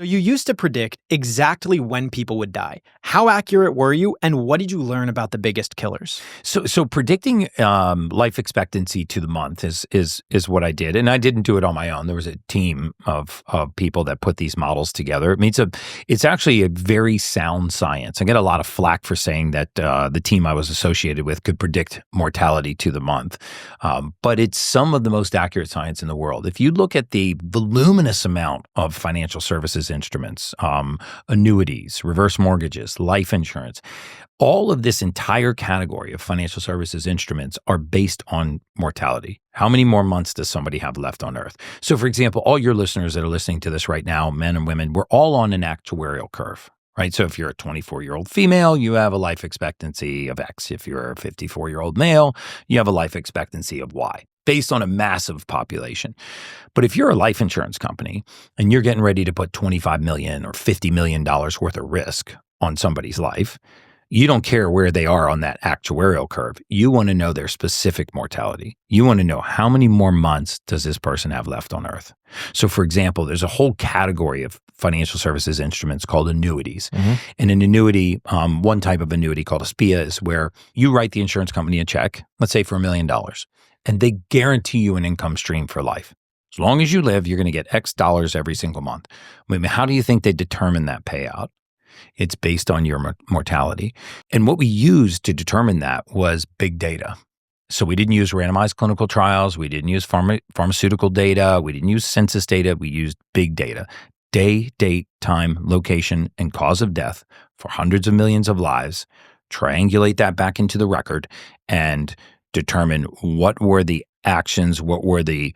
So you used to predict exactly when people would die. How accurate were you, and what did you learn about the biggest killers? So predicting life expectancy to the month is what I did, and I didn't do it on my own. There was a team of people that put these models together. I mean, it's actually a very sound science. I get a lot of flack for saying that the team I was associated with could predict mortality to the month, but it's some of the most accurate science in the world. If you look at the voluminous amount of financial services instruments, annuities, reverse mortgages, life insurance, all of this entire category of financial services instruments are based on mortality. How many more months does somebody have left on Earth? So, for example, all your listeners that are listening to this right now, men and women, we're all on an actuarial curve, right? So if you're a 24-year-old female, you have a life expectancy of X. If you're a 54-year-old male, you have a life expectancy of Y, based on a massive population. But if you're a life insurance company and you're getting ready to put $25 million or $50 million worth of risk on somebody's life, you don't care where they are on that actuarial curve. You want to know their specific mortality. You want to know how many more months does this person have left on Earth. So, for example, there's a whole category of financial services instruments called annuities. Mm-hmm. And an annuity, one type of annuity called a SPIA, is where you write the insurance company a check, let's say for $1 million, and they guarantee you an income stream for life. As long as you live, you're going to get X dollars every single month. I mean, how do you think they determine that payout? It's based on your mortality. And what we used to determine that was big data. So we didn't use randomized clinical trials. We didn't use pharmaceutical data. We didn't use census data. We used big data. Day, date, time, location, and cause of death for hundreds of millions of lives. Triangulate that back into the record and determine what were the actions, what were the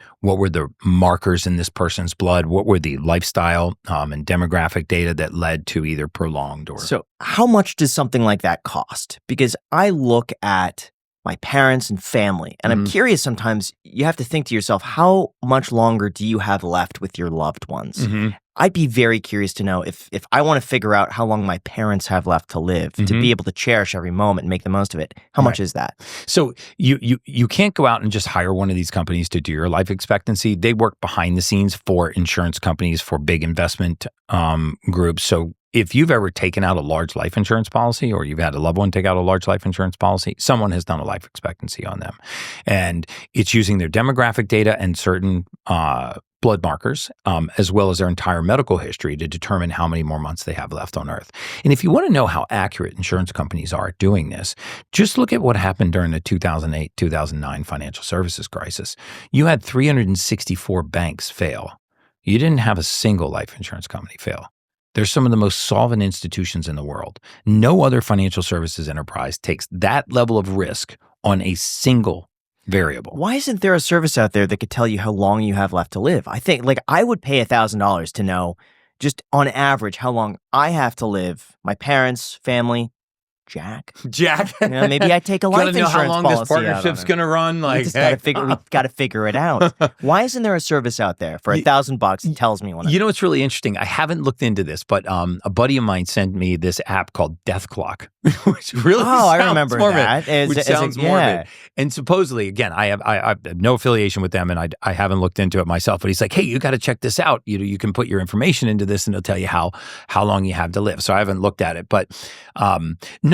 markers in this person's blood, what were the lifestyle and demographic data that led to either prolonged or... So how much does something like that cost? Because I look at my parents and family, and I'm curious sometimes, you have to think to yourself, how much longer do you have left with your loved ones? Mm-hmm. I'd be very curious to know if I want to figure out how long my parents have left to live, to be able to cherish every moment and make the most of it. How much is that? So you can't go out and just hire one of these companies to do your life expectancy. They work behind the scenes for insurance companies, for big investment groups. So if you've ever taken out a large life insurance policy, or you've had a loved one take out a large life insurance policy, someone has done a life expectancy on them. And it's using their demographic data and certain blood markers, as well as their entire medical history to determine how many more months they have left on Earth. And if you want to know how accurate insurance companies are at doing this, just look at what happened during the 2008-2009 financial services crisis. You had 364 banks fail. You didn't have a single life insurance company fail. They're some of the most solvent institutions in the world. No other financial services enterprise takes that level of risk on a single variable. Why isn't there a service out there that could tell you how long you have left to live? I think, I would pay $1,000 to know, just on average, how long I have to live. My parents, family, Jack. Maybe I take a life insurance policy. How long this partnership's going to run? We've got to figure it out. Why isn't there a service out there for $1,000 that tells me when? You know, it's really interesting. I haven't looked into this, but a buddy of mine sent me this app called Death Clock, which really I remember morbid, that. Which sounds morbid. And supposedly, again, I have no affiliation with them, and I haven't looked into it myself. But he's like, hey, you got to check this out. You can put your information into this, and it'll tell you how long you have to live. So I haven't looked at it, but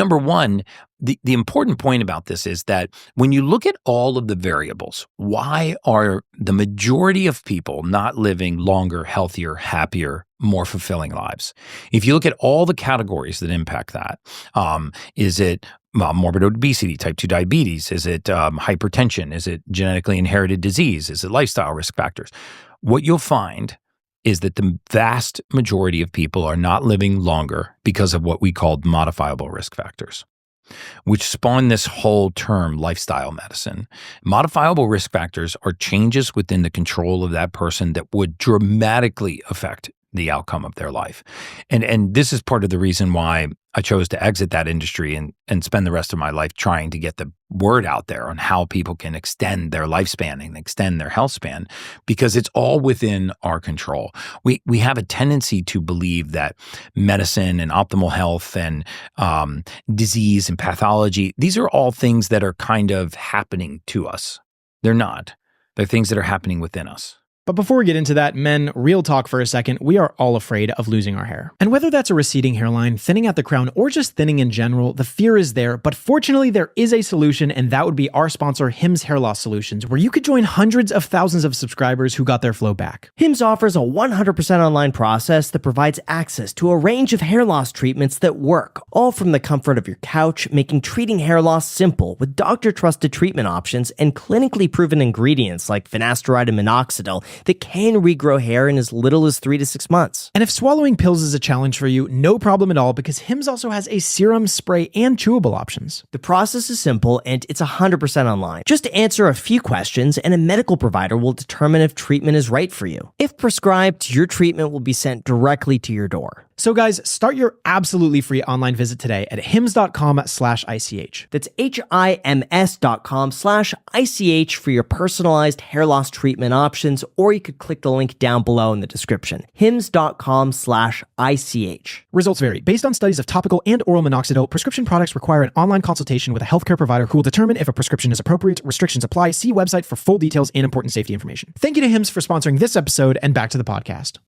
number one, the important point about this is that when you look at all of the variables, why are the majority of people not living longer, healthier, happier, more fulfilling lives? If you look at all the categories that impact that, is it morbid obesity, type 2 diabetes? Is it hypertension? Is it genetically inherited disease? Is it lifestyle risk factors? What you'll find is that the vast majority of people are not living longer because of what we called modifiable risk factors, which spawned this whole term, lifestyle medicine. Modifiable risk factors are changes within the control of that person that would dramatically affect the outcome of their life. And this is part of the reason why I chose to exit that industry and spend the rest of my life trying to get the word out there on how people can extend their lifespan and extend their health span, because it's all within our control. We have a tendency to believe that medicine and optimal health and disease and pathology, these are all things that are kind of happening to us. They're not. They're things that are happening within us. But before we get into that, men, real talk for a second, we are all afraid of losing our hair. And whether that's a receding hairline, thinning at the crown, or just thinning in general, the fear is there. But fortunately, there is a solution, and that would be our sponsor, Hims Hair Loss Solutions, where you could join hundreds of thousands of subscribers who got their flow back. Hims offers a 100% online process that provides access to a range of hair loss treatments that work, all from the comfort of your couch, making treating hair loss simple with doctor-trusted treatment options and clinically proven ingredients like finasteride and minoxidil that can regrow hair in as little as 3 to 6 months. And if swallowing pills is a challenge for you, no problem at all, because Hims also has a serum, spray, and chewable options. The process is simple and it's 100% online. Just answer a few questions and a medical provider will determine if treatment is right for you. If prescribed, your treatment will be sent directly to your door. So guys, start your absolutely free online visit today at hims.com/ICH. That's HIMS.com/ICH for your personalized hair loss treatment options, or you could click the link down below in the description. HIMS.com/ICH. Results vary. Based on studies of topical and oral minoxidil, prescription products require an online consultation with a healthcare provider who will determine if a prescription is appropriate. Restrictions apply. See website for full details and important safety information. Thank you to Hims for sponsoring this episode, and back to the podcast.